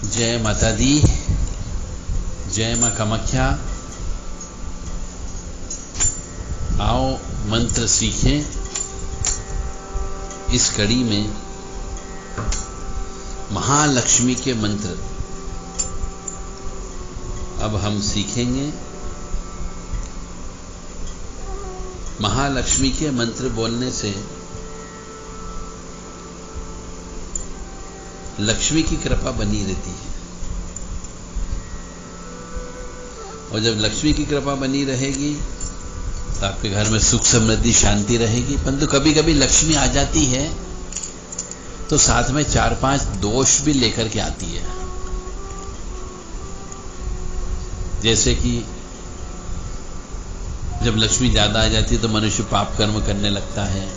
जय माता दी, जय मां कामाख्या। आओ मंत्र सीखें। इस कड़ी में महालक्ष्मी के मंत्र अब हम सीखेंगे। महालक्ष्मी के मंत्र बोलने से लक्ष्मी की कृपा बनी रहती है, और जब लक्ष्मी की कृपा बनी रहेगी तो आपके घर में सुख समृद्धि शांति रहेगी। परंतु कभी कभी लक्ष्मी आ जाती है तो साथ में 4-5 दोष भी लेकर के आती है। जैसे कि जब लक्ष्मी ज्यादा आ जाती है तो मनुष्य पाप कर्म करने लगता है,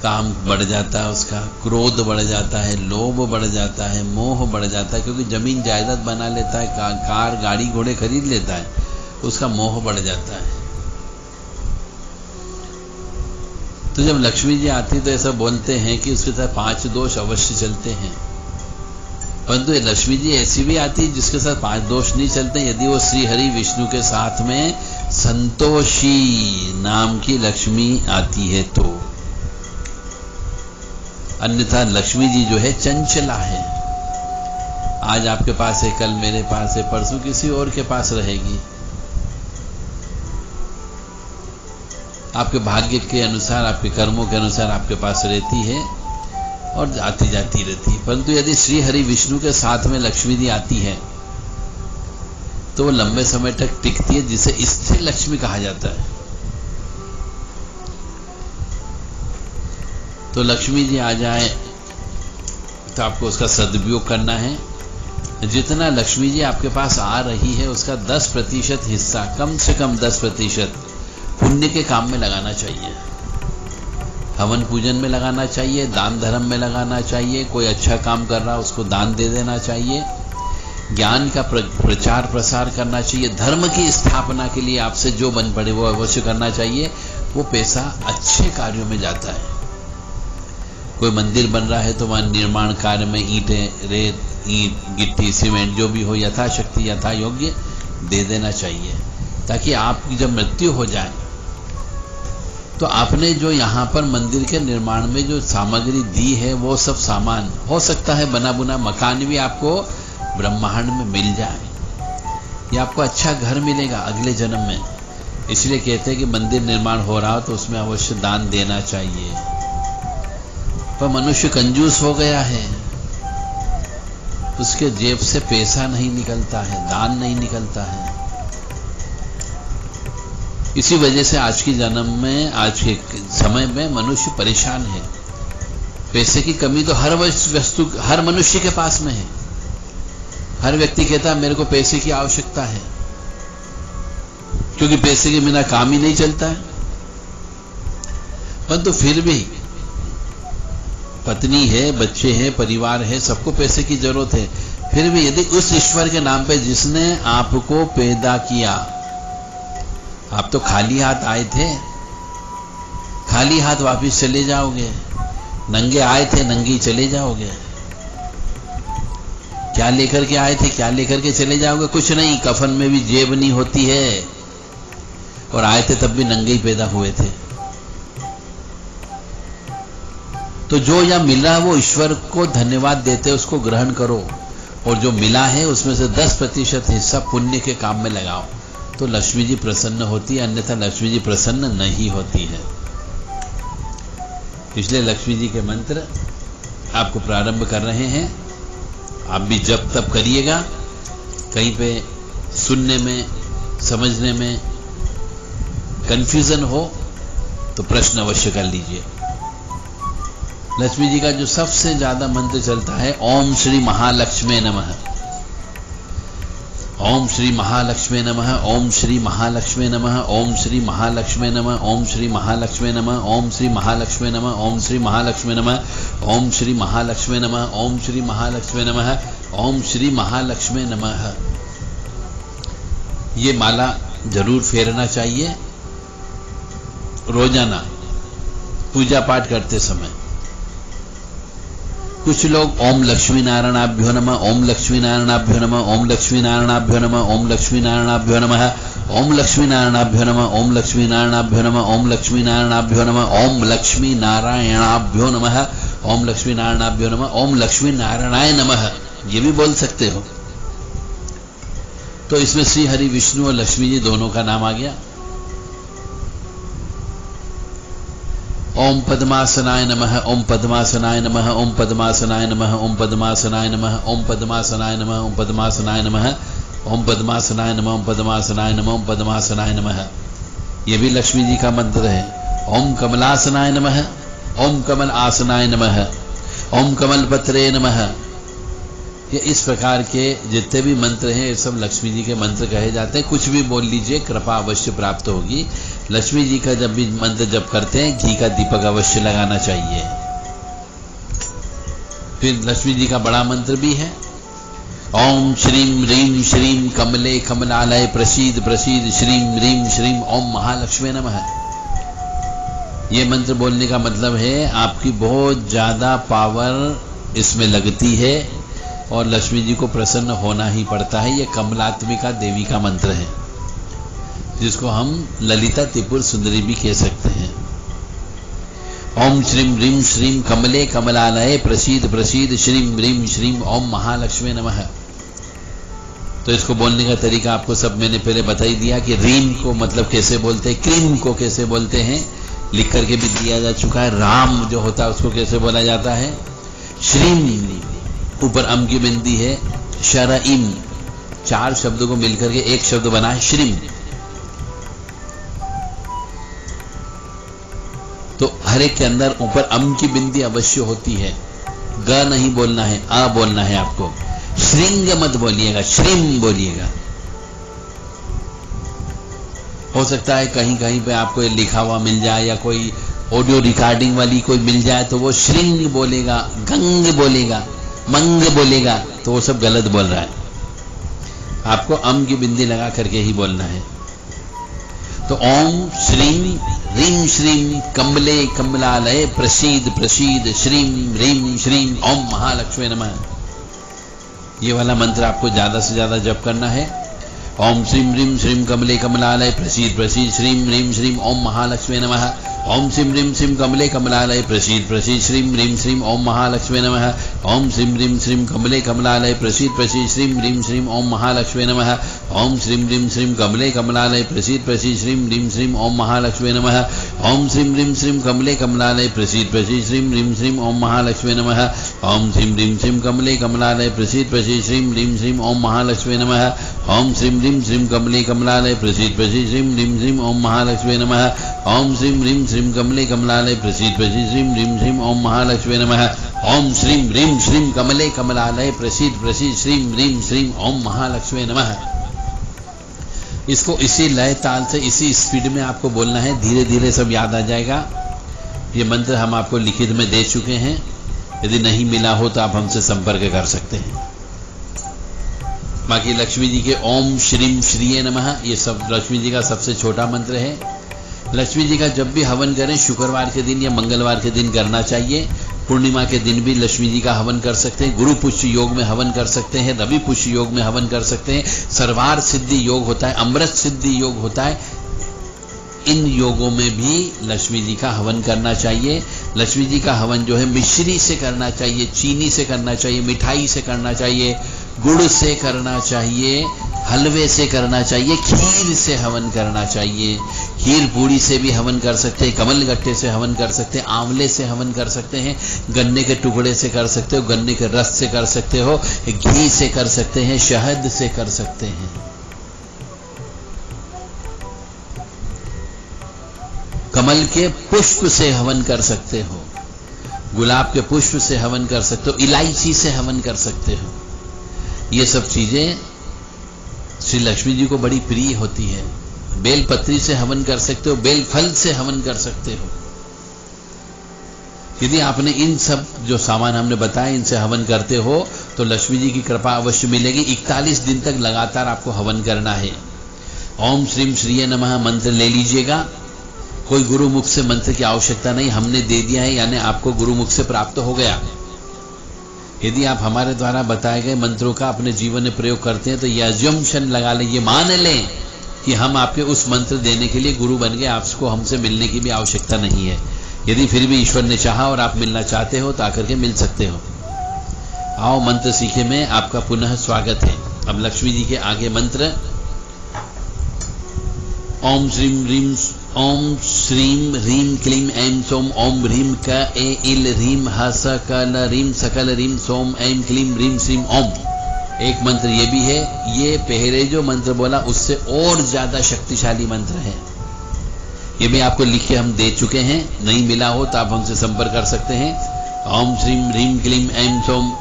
काम बढ़ जाता है, उसका क्रोध बढ़ जाता है, लोभ बढ़ जाता है, मोह बढ़ जाता है, क्योंकि जमीन जायदाद बना लेता है, कार गाड़ी घोड़े खरीद लेता है, उसका मोह बढ़ जाता है। तो जब लक्ष्मी जी आती तो ऐसा बोलते हैं कि उसके साथ 5 दोष अवश्य चलते हैं। परंतु लक्ष्मी जी ऐसी भी आती है जिसके साथ 5 दोष नहीं चलते, यदि वो श्री हरि विष्णु के साथ में संतोषी नाम की लक्ष्मी आती है तो। अन्यथा लक्ष्मी जी जो है चंचला है। आज आपके पास है, कल मेरे पास है, परसों किसी और के पास रहेगी। आपके भाग्य के अनुसार, आपके कर्मों के अनुसार आपके पास रहती है और आती जाती रहती है। परंतु यदि श्री हरि विष्णु के साथ में लक्ष्मी जी आती है तो वो लंबे समय तक टिकती है, जिसे स्थिर लक्ष्मी कहा जाता है। तो लक्ष्मी जी आ जाए तो आपको उसका सदुपयोग करना है। जितना लक्ष्मी जी आपके पास आ रही है उसका 10% हिस्सा, कम से कम 10% पुण्य के काम में लगाना चाहिए। हवन पूजन में लगाना चाहिए, दान धर्म में लगाना चाहिए। कोई अच्छा काम कर रहा है उसको दान दे देना चाहिए। ज्ञान का प्रचार प्रसार करना चाहिए। धर्म की स्थापना के लिए आपसे जो बन पड़े वो अवश्य करना चाहिए। वो पैसा अच्छे कार्यों में जाता है। कोई मंदिर बन रहा है तो वहां निर्माण कार्य में ईंटें, रेत, ईंट, गिट्टी, सीमेंट जो भी हो यथाशक्ति यथा योग्य दे देना चाहिए, ताकि आपकी जब मृत्यु हो जाए तो आपने जो यहाँ पर मंदिर के निर्माण में जो सामग्री दी है वो सब सामान, हो सकता है बना बुना मकान भी आपको ब्रह्मांड में मिल जाए, या आपको अच्छा घर मिलेगा अगले जन्म में। इसलिए कहते हैं कि मंदिर निर्माण हो रहा हो तो उसमें अवश्य दान देना चाहिए। पर मनुष्य कंजूस हो गया है, उसके जेब से पैसा नहीं निकलता है, दान नहीं निकलता है। इसी वजह से आज की जन्म में, आज के समय में मनुष्य परेशान है। पैसे की कमी तो हर वस्तु, हर मनुष्य के पास में है। हर व्यक्ति कहता है मेरे को पैसे की आवश्यकता है, क्योंकि पैसे के बिना काम ही नहीं चलता है। परंतु फिर भी पत्नी है, बच्चे हैं, परिवार है, सबको पैसे की जरूरत है। फिर भी यदि उस ईश्वर के नाम पे जिसने आपको पैदा किया, आप तो खाली हाथ आए थे, खाली हाथ वापिस चले जाओगे। नंगे आए थे, नंगे चले जाओगे। क्या लेकर के आए थे, क्या लेकर के चले जाओगे? कुछ नहीं। कफन में भी जेब नहीं होती है, और आए थे तब भी नंगे ही पैदा हुए थे। तो जो यहां मिला वो ईश्वर को धन्यवाद देते, उसको ग्रहण करो, और जो मिला है उसमें से 10% हिस्सा पुण्य के काम में लगाओ, तो लक्ष्मी जी प्रसन्न होती है। अन्यथा लक्ष्मी जी प्रसन्न नहीं होती है। इसलिए लक्ष्मी जी के मंत्र आपको प्रारंभ कर रहे हैं। आप भी जप तप करिएगा। कहीं पे सुनने में, समझने में कंफ्यूजन हो तो प्रश्न अवश्य कर लीजिए। लक्ष्मी जी का जो सबसे ज्यादा मंत्र चलता है, ओम श्री महालक्ष्मी नमः, ओम श्री महालक्ष्मी नमः, ओम श्री महालक्ष्मी नमः, ओम श्री महालक्ष्मी नमः, ओम श्री महालक्ष्मी नमः, ओम श्री महालक्ष्मी नमः, ओम श्री महालक्ष्मी नमः, ओम श्री महालक्ष्मी नमः, ओम श्री महालक्ष्मी नमः, ओम श्री महालक्ष्मी नमः। ये माला जरूर फेरना चाहिए रोजाना पूजा पाठ करते समय। कुछ लोग ओम लक्ष्मी नारायणाभ्यो नमः, ओम लक्ष्मी नारायणाभ्यो नमः, ओम लक्ष्मी नारायणाभ्यो नमः, ओम लक्ष्मी नारायणाभ्यो नमः, ओम लक्ष्मी नारायणाभ्यो नमः, ओम लक्ष्मी नारायणाभ्यो नमः, ओम लक्ष्मी नारायणाभ्यो नमः, ओम लक्ष्मी नारायणाभ्यो नमः, ओम लक्ष्मी नारायणाभ्यो नमः, ओम लक्ष्मी नारायणाय नमः, ये भी बोल सकते हो। तो इसमें श्री हरि विष्णु और लक्ष्मी जी दोनों का नाम आ गया। ओम पद्मासनाय नमः, ओम पद्मासनाय नमः, ओम पद्मासनाय नमः, ओम पद्मासनाय नमः, ओम पद्मासनाय नमः, ओम पद्मासनाय नमः, ओम पद्मासनाय नमः, ओम पद्मासनाय नमः, ओम पद्मासनाय नमः। ये भी लक्ष्मी जी का मंत्र है। ओम कमलासनाय नमः, ओम कमल आसनाय नमः, ओम कमल पत्रे नमः। ये इस प्रकार के जितने भी मंत्र हैं ये सब लक्ष्मी जी के मंत्र कहे जाते हैं। कुछ भी बोल लीजिए, कृपा अवश्य प्राप्त होगी। लक्ष्मी जी का जब भी मंत्र जप करते हैं घी का दीपक अवश्य लगाना चाहिए। फिर लक्ष्मी जी का बड़ा मंत्र भी है, ओम श्रीम ह्रीम श्रीम कमले कमलालय प्रसीद प्रसीद श्रीम ह्रीम श्रीम ओम महालक्ष्मी नमः। ये मंत्र बोलने का मतलब है आपकी बहुत ज्यादा पावर इसमें लगती है और लक्ष्मी जी को प्रसन्न होना ही पड़ता है। ये कमलात्मिका देवी का मंत्र है, जिसको हम ललिता त्रिपुर सुंदरी भी कह सकते हैं। ओम श्रीम ह्रीम श्रीम कमले कमलालय प्रसीद प्रसीद श्रीम ह्रीम श्रीम ओम महालक्ष्मी नमः। तो इसको बोलने का तरीका आपको सब मैंने पहले बता ही दिया कि रीम को मतलब कैसे बोलते हैं, क्रीम को कैसे बोलते हैं लिख करके भी दिया जा चुका है। राम जो होता है उसको कैसे बोला जाता है, श्रीम ऊपर अम की बिंदी है, शरइम, चार शब्दों को मिलकर के एक शब्द बना है श्रीम। तो हर एक के अंदर ऊपर अम की बिंदी अवश्य होती है। ग नहीं बोलना है, अ बोलना है आपको। श्रृंग मत बोलिएगा, श्रीम बोलिएगा। हो सकता है कहीं कहीं पे आपको लिखा हुआ मिल जाए या कोई ऑडियो रिकॉर्डिंग वाली कोई मिल जाए तो वो श्रृंग बोलेगा, गंग बोलेगा, मंग बोलेगा, तो वो सब गलत बोल रहा है। आपको अम की बिंदी लगा करके ही बोलना है। तो ओम श्रीम ह्रीम श्रीम कमले कमलालय प्रसीद प्रसीद श्रीम ह्रीम श्रीम ओम महालक्ष्मी नमः। ये वाला मंत्र आपको ज्यादा से ज्यादा जप करना है। ओम श्रीम ह्रीम श्रीम कमले कमलालय प्रसीद प्रसीद श्रीम ह्रीम श्रीम ओम महालक्ष्मी नमः। ओम श्रीम ह्रीम श्रीम कमले कमलालय प्रसीद प्रसीद श्रीम ह्रीम श्रीम ओम महालक्ष्मी नमः। ओम श्रीम ह्रीम श्रीम कमले कमलालय प्रसीद प्रसीद श्रीम ह्रीम श्रीम ओम महालक्ष्मी नमः। ओम श्रीम ह्रीम श्रीम कमले कमलालय प्रसीद प्रसीद श्रीम ह्रीम श्रीम ओम महालक्ष्मी नमः। ओम श्रीम ह्रीम श्रीम कमले कमलालय प्रसीद प्रसीद श्रीम ह्रीम श्रीम ओम महालक्ष्मी नमः। ओम श्रीम ह्रीम श्रीम कमले कमलालय प्रसीद प्रसीद श्रीम ह्रीम श्रीम ओम महालक्ष्मी नमः। ओम श्रीम ह्रीम श्रीम कमले कमलालय प्रसीद प्रसीद श्रीम ह्रीम श्रीम ओम महालक्ष्मी नमः। ओम श्रीम ह्रीम श्रीम कमले कमलालय प्रसीद प्रसीद श्रीम ह्रीम श्रीम ओम महालक्ष्मी नमः। ओम श्रीम ह्रीम श्रीम कमले कमलालय प्रसीद प्रसीद श्रीम ह्रीम श्रीम ओम महालक्ष्मी नमः। इसको इसी लय ताल से इसी स्पीड में आपको बोलना है, धीरे धीरे सब याद आ जाएगा। ये मंत्र हम आपको लिखित में दे चुके हैं, यदि नहीं मिला हो तो आप हमसे संपर्क कर सकते हैं। बाकी लक्ष्मी जी के ओम श्रीम श्रीये नमः, ये सब लक्ष्मी जी का सबसे छोटा मंत्र है। लक्ष्मी जी का जब भी हवन करें शुक्रवार के दिन या मंगलवार के दिन करना चाहिए। पूर्णिमा के दिन भी लक्ष्मी जी का हवन कर सकते हैं। गुरु पुष्य योग में हवन कर सकते हैं, रवि पुष्य योग में हवन कर सकते हैं। सर्वार सिद्धि योग होता है, अमृत सिद्धि योग होता है। इन योगों में भी लक्ष्मी जी का हवन करना चाहिए। लक्ष्मी जी का हवन जो है मिश्री से करना चाहिए, चीनी से करना चाहिए, मिठाई से करना चाहिए, गुड़ से करना चाहिए, हलवे से करना चाहिए, खीर से हवन करना चाहिए। खीर पूड़ी से भी हवन कर सकते हैं, कमल गट्टे से हवन कर सकते हैं, आंवले से हवन कर सकते हैं, गन्ने के टुकड़े से कर सकते हो, गन्ने के रस से कर सकते हो, घी से कर सकते हैं, शहद से कर सकते हैं। कमल के पुष्प से हवन कर सकते हो, गुलाब के पुष्प से हवन कर सकते हो, इलायची से हवन कर सकते हो। ये सब चीजें श्री लक्ष्मी जी को बड़ी प्रिय होती है। बेल पत्री से हवन कर सकते हो, बेल फल से हवन कर सकते हो। यदि आपने इन सब जो सामान हमने बताए इनसे हवन करते हो तो लक्ष्मी जी की कृपा अवश्य मिलेगी। 41 दिन तक लगातार आपको हवन करना है। ओम श्रीम श्रीये नमः मंत्र ले लीजिएगा। कोई गुरु मुख से मंत्र की आवश्यकता नहीं, हमने दे दिया है, यानी आपको गुरु मुख से प्राप्त हो गया। यदि आप हमारे द्वारा बताए गए मंत्रों का अपने जीवन में प्रयोग करते हैं तो ये अजम्पशन लगा लें, ये मान लें कि हम आपके उस मंत्र देने के लिए गुरु बन गए, आपको हमसे मिलने की भी आवश्यकता नहीं है। यदि फिर भी ईश्वर ने चाहा और आप मिलना चाहते हो तो आकर के मिल सकते हो। आओ मंत्र सीखे में आपका पुनः स्वागत है। अब लक्ष्मी जी के आगे मंत्र ओम श्रीम ह्रीम ओम श्रीम ह्रीम क्लीम ऐं सोम ओम ह्रीम क ए इल ह्रीम ह स क ल ह्रीम सकल ह्रीम सोम ऐं क्लीम ह्रीम श्रीम ओम। एक मंत्र ये भी है, ये पहले जो मंत्र बोला उससे और ज्यादा शक्तिशाली मंत्र है। ये भी आपको लिख के हम दे चुके हैं, नहीं मिला हो तो आप हमसे संपर्क कर सकते हैं। ओम श्रीम ह्रीम क्लीम ऐं सोम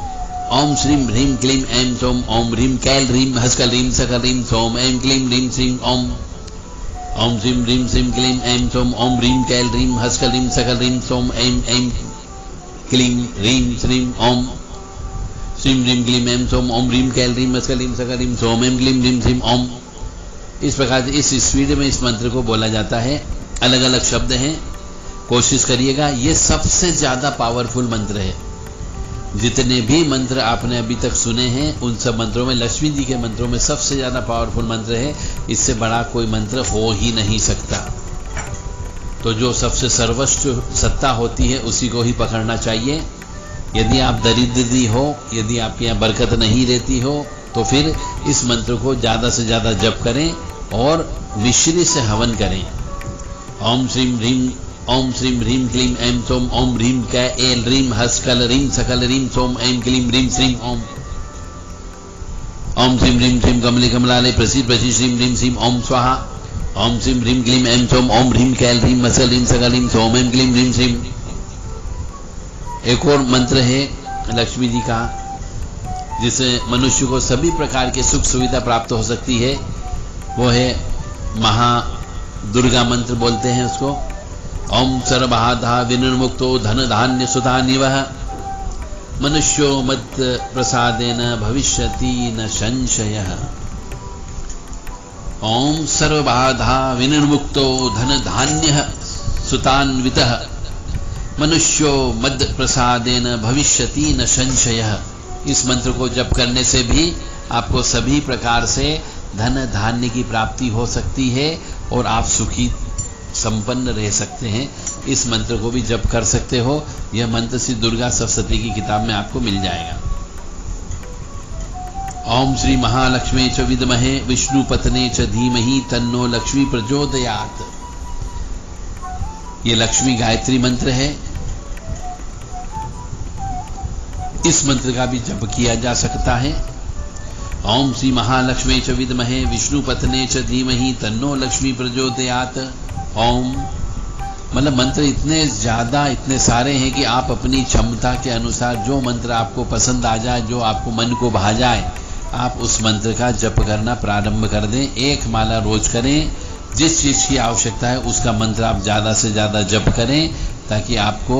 ओम श्रीम ह्रीम क्लीम ऐं सोम ओम ह्रीम कैल ह्रीम हस्कल ह्रीम सकल ह्रीम सोम ऐं क्लीम ह्रीम श्रीम ओम। ओम श्रीम ह्रीम श्रीम क्लीम ऐं सोम ओम ह्रीम कैल ह्रीम हस्कल ह्रीम सकल ह्रीम सोम ऐं क्लीम ह्रीम श्रीम ओम। श्रीम ह्रीम क्लीम ऐं सोम ओम ह्रीम कैल ह्रीम हस्कल ह्रीम सकल ह्रीम सोम ऐं क्लीम ह्रीम श्रीम ओम। इस प्रकार से इस स्पीड में इस मंत्र को बोला जाता है। अलग अलग शब्द हैं, कोशिश करिएगा। ये सबसे ज्यादा पावरफुल मंत्र है। जितने भी मंत्र आपने अभी तक सुने हैं उन सब मंत्रों में लक्ष्मी जी के मंत्रों में सबसे ज्यादा पावरफुल मंत्र है। इससे बड़ा कोई मंत्र हो ही नहीं सकता। तो जो सबसे सर्वश्रेष्ठ सत्ता होती है उसी को ही पकड़ना चाहिए। यदि आप दरिद्री हो, यदि आपके यहाँ बरकत नहीं रहती हो तो फिर इस मंत्र को ज्यादा से ज्यादा जप करें और मिश्री से हवन करें। ओम श्रीम ह्रीम क्लीम ऐं सोम ओम ह्रीम क एल ह्रीम हस्कल ह्रीम सकल ह्रीम सोम ऐं क्लीम ह्रीम श्रीम ओम। ओम श्रीम ह्रीम श्रीम कमले कमलालय प्रसीद प्रसीद श्रीम ह्रीम श्रीम ओम स्वाहा। ओम श्रीम ह्रीम क्लीम ऐं सोम ओम ह्रीम कैल ह्रीम हस्कल ह्रीम सकल ह्रीम सोम ऐं क्लीम ह्रीम श्रीम। एक और मंत्र है लक्ष्मी जी का जिससे मनुष्य को सभी प्रकार के सुख सुविधा प्राप्त हो सकती है। वो है महा दुर्गा मंत्र बोलते हैं उसको। ओम सर्वबाधा विनिर्मुक्तो धन धान्य सुधान्यवः मनुष्यो मत् प्रसादेन भविष्यति न संशयः। ओम सर्वबाधा विनिर्मुक्तो धन धान्य सुतान्वितः मनुष्यो मद प्रसादेन भविष्यति न संशयः। इस मंत्र को जप करने से भी आपको सभी प्रकार से धन धान्य की प्राप्ति हो सकती है और आप सुखी संपन्न रह सकते हैं। इस मंत्र को भी जप कर सकते हो। यह मंत्र श्री दुर्गा सप्तशती की किताब में आपको मिल जाएगा। ओम श्री महालक्ष्मी च विद्महे विष्णु पत्ने च धीमहि तन्नो लक्ष्मी प्रचोदयात्। ये लक्ष्मी गायत्री मंत्र है। इस मंत्र का भी जप किया जा सकता है। ओम श्री महालक्ष्मी च विद्महे विष्णु पत्ने च धीमहि तन्नो लक्ष्मी प्रचोदयात्। ओम मतलब मंत्र इतने ज्यादा इतने सारे हैं कि आप अपनी क्षमता के अनुसार जो मंत्र आपको पसंद आ जाए, जो आपको मन को भा जाए, आप उस मंत्र का जप करना प्रारंभ कर दें। एक माला रोज करें। जिस चीज की आवश्यकता है उसका मंत्र आप ज्यादा से ज्यादा जप करें ताकि आपको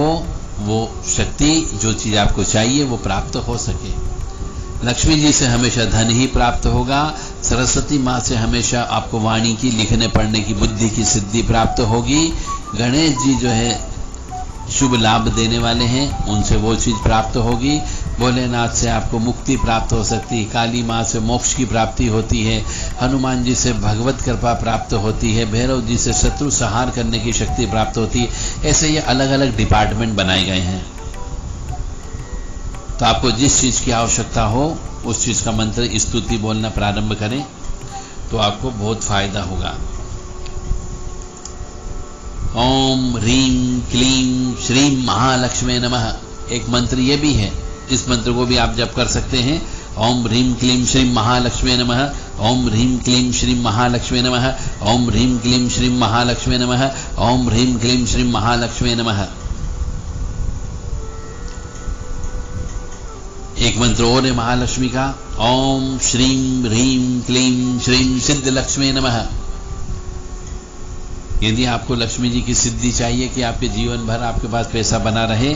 वो शक्ति, जो चीज आपको चाहिए, वो प्राप्त हो सके। लक्ष्मी जी से हमेशा धन ही प्राप्त होगा। सरस्वती माँ से हमेशा आपको वाणी की, लिखने पढ़ने की, बुद्धि की सिद्धि प्राप्त होगी। गणेश जी जो है शुभ लाभ देने वाले हैं, उनसे वो चीज प्राप्त होगी। भोलेनाथ से आपको मुक्ति प्राप्त हो सकती है। काली माँ से मोक्ष की प्राप्ति होती है। हनुमान जी से भगवत कृपा प्राप्त होती है। भैरव जी से शत्रु संहार करने की शक्ति प्राप्त होती है। ऐसे ये अलग अलग डिपार्टमेंट बनाए गए हैं। तो आपको जिस चीज की आवश्यकता हो उस चीज का मंत्र स्तुति बोलना प्रारंभ करें तो आपको बहुत फायदा होगा। ओम ह्रीम क्लीम श्रीम महालक्ष्मी नमः। एक मंत्र ये भी है, इस मंत्र को भी आप जप कर सकते हैं। ओम ह्रीम क्लीम श्रीम महालक्ष्मी नमः। ओम ह्रीम क्लीम श्रीम महालक्ष्मी नमः। ओम ह्रीम क्लीम श्रीम महालक्ष्मी नमः। ओम ह्रीम क्लीम श्रीम महालक्ष्मी नमः। एक मंत्र और है महालक्ष्मी का। ओम श्रीम ह्रीम क्लीम श्रीम सिद्ध लक्ष्मी नमः। यदि आपको लक्ष्मी जी की सिद्धि चाहिए कि आपके जीवन भर आपके पास पैसा बना रहे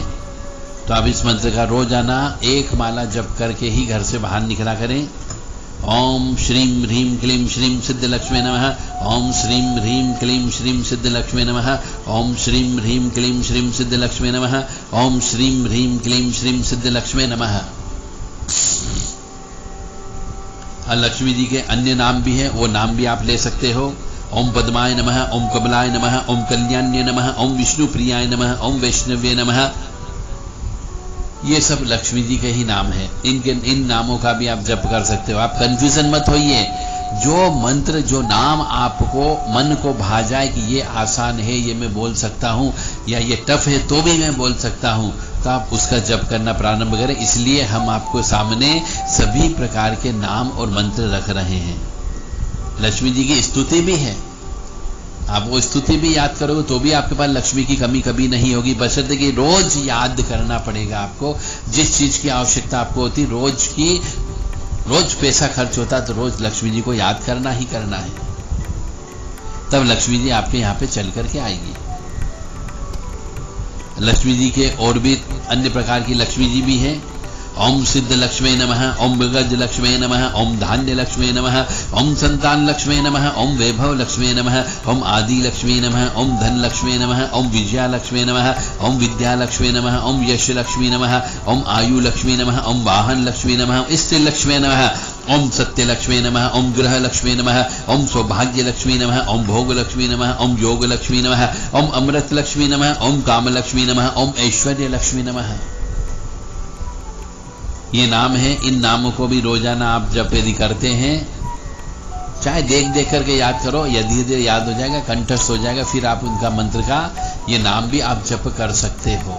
तो आप इस मंत्र का रोजाना एक माला जप करके ही घर से बाहर निकला करें। ओम श्रीम ह्रीम क्लीम श्रीम सिद्ध लक्ष्मी नमः। ओम श्रीम ह्रीम क्लीम श्रीम सिद्ध लक्ष्मी नमः। ओम श्रीम ह्रीम क्लीम श्रीम सिद्ध लक्ष्मी नमः। ओम श्रीम ह्रीम क्लीम श्रीम सिद्ध लक्ष्मी नमः। लक्ष्मी जी के अन्य नाम भी हैं, वो नाम भी आप ले सकते हो। ओम पद्माय नमः, ओम कमलाय नमः, ओम कल्याण्य नमः, ओम विष्णु प्रियाय नमः, ओम वैष्णव्य नमः। ये सब लक्ष्मी जी के ही नाम है। इन नामों का भी आप जप कर सकते हो। आप कंफ्यूजन मत होइए। जो मंत्र, जो नाम आपको मन को भा जाए कि ये आसान है, ये मैं बोल सकता हूं, या ये टफ है तो भी मैं बोल सकता हूं, तो आप उसका जप करना प्रारंभ करें। इसलिए हम आपको सामने सभी प्रकार के नाम और मंत्र रख रहे हैं। लक्ष्मी जी की स्तुति भी है, आप वो स्तुति भी याद करोगे तो भी आपके पास लक्ष्मी की कमी कभी नहीं होगी, बशर्ते कि रोज याद करना पड़ेगा आपको। जिस चीज की आवश्यकता आपको होती, रोज पैसा खर्च होता, तो रोज लक्ष्मी जी को याद करना ही करना है, तब लक्ष्मी जी आपके यहां पे चल करके आएगी। लक्ष्मी जी के और भी अन्य प्रकार की लक्ष्मी जी भी हैं। ओम सिद्ध लक्ष्मी नमः, ओम गज लक्ष्मी नमः, ओम धान्य लक्ष्मी नमः, ओम संतान लक्ष्मी नमः, ओम वैभव लक्ष्मी नमः, ओम आदि लक्ष्मी नमः, ओम धन लक्ष्मी नमः, ओम विजया लक्ष्मी नमः, ओम विद्या लक्ष्मी नमः, ओम यश लक्ष्मी नमः, ओम आयु लक्ष्मी नमः, ओम वाहन लक्ष्मी नमः, स्त्री लक्ष्मी नमः, ओम सत्य लक्ष्मी नमः, ओम ग्रह लक्ष्मी नमः, ओम सौभाग्य लक्ष्मी नमः, ओम भोग लक्ष्मी नमः, ओम योग लक्ष्मी नमः, ओम अमृत लक्ष्मी नमः, ओम काम लक्ष्मी नमः, ओम ऐश्वर्य लक्ष्मी नमः। ये नाम है। इन नामों को भी रोजाना आप जप यदि करते हैं, चाहे देख देख करके याद करो, या धीरे धीरे याद हो जाएगा, कंठस्थ हो जाएगा, फिर आप उनका मंत्र का ये नाम भी आप जप कर सकते हो।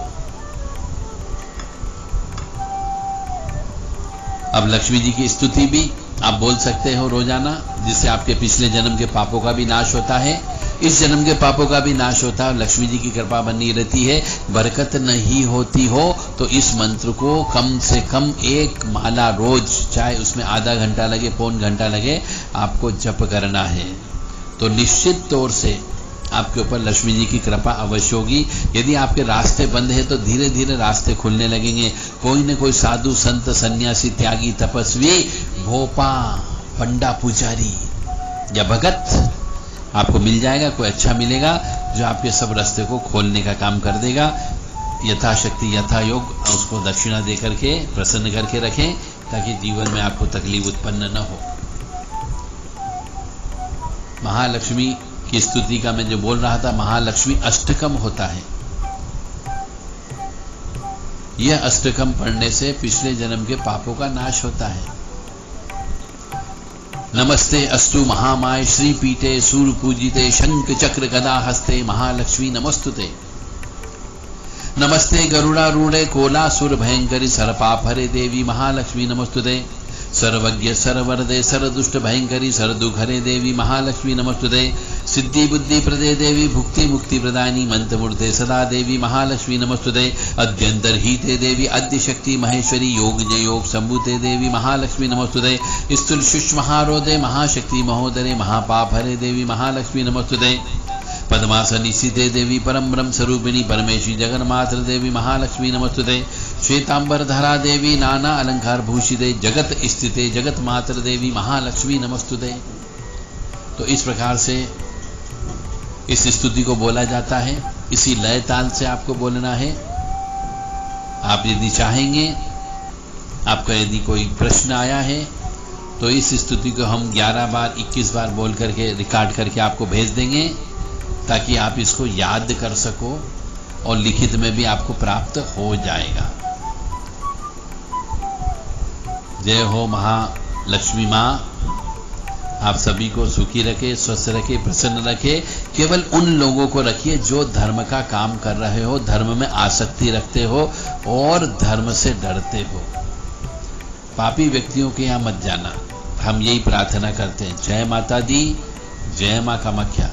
अब लक्ष्मी जी की स्तुति भी आप बोल सकते हो रोजाना, जिससे आपके पिछले जन्म के पापों का भी नाश होता है, इस जन्म के पापों का भी नाश होता है, लक्ष्मी जी की कृपा बनी रहती है। बरकत नहीं होती हो तो इस मंत्र को कम से कम एक माला रोज, चाहे उसमें आधा घंटा लगे, पौन घंटा लगे, आपको जप करना है। तो निश्चित तौर से आपके ऊपर लक्ष्मी जी की कृपा अवश्य होगी। यदि आपके रास्ते बंद है तो धीरे धीरे रास्ते खुलने लगेंगे। कोई न कोई साधु, संत, सन्यासी, त्यागी, तपस्वी, भोपा, पंडा, पुजारी या भगत आपको मिल जाएगा। कोई अच्छा मिलेगा जो आपके सब रास्ते को खोलने का काम कर देगा। यथाशक्ति, यथा योग उसको दक्षिणा दे करके प्रसन्न करके रखें, ताकि जीवन में आपको तकलीफ उत्पन्न न हो। महालक्ष्मी की स्तुति का मैं जो बोल रहा था, महालक्ष्मी अष्टकम होता है। यह अष्टकम पढ़ने से पिछले जन्म के पापों का नाश होता है। नमस्ते अस्तु महामाय श्री पीठे सूर्य पूजिते शंख चक्र गदा हस्ते महालक्ष्मी नमस्तुते। नमस्ते गरुड़ारूढ़े कोलासुर भयंकरी सर्पापहरे देवी महालक्ष्मी नमस्तुते। सर्वज्ञ सर्वरदे सर्वदुष्ट भयंकरी सर्वदुघरे देवी महालक्ष्मी नमस्तुते। सिद्धि बुद्धि प्रदे देवी भुक्ति मुक्ति प्रदायिनी मंत्रमूर्ते सदा देवी महालक्ष्मी नमस्तुते। अद्यंतर्हिते देवी अद्य शक्ति महेश्वरी योगजय योग संभूते देवी महालक्ष्मी नमस्तुते। स्थूल सुष्महारोदे महाशक्ति महोदरे महापापहरे देवी महालक्ष्मी नमस्तुते। पद्मासनी सीते देवी परम ब्रह्म स्वरूपिणी परमेश्वरी जगन्मात्र देवी महालक्ष्मी नमस्तुते। श्वेतांबर धरा देवी नाना अलंकार भूषिते जगत स्थिते जगत मात्र देवी महालक्ष्मी नमस्तुते। तो इस प्रकार से इस स्तुति को बोला जाता है। इसी लय ताल से आपको बोलना है। आप यदि चाहेंगे, आपका यदि कोई प्रश्न आया है, तो इस स्तुति को हम 11 बार 21 बार बोल करके रिकॉर्ड करके आपको भेज देंगे, ताकि आप इसको याद कर सको और लिखित में भी आपको प्राप्त हो जाएगा। जय हो महालक्ष्मी माँ। आप सभी को सुखी रखे, स्वस्थ रखे, प्रसन्न रखे। केवल उन लोगों को रखिए जो धर्म का काम कर रहे हो, धर्म में आसक्ति रखते हो और धर्म से डरते हो। पापी व्यक्तियों के यहाँ मत जाना, हम यही प्रार्थना करते हैं। जय माता दी, जय माँ कामाख्या।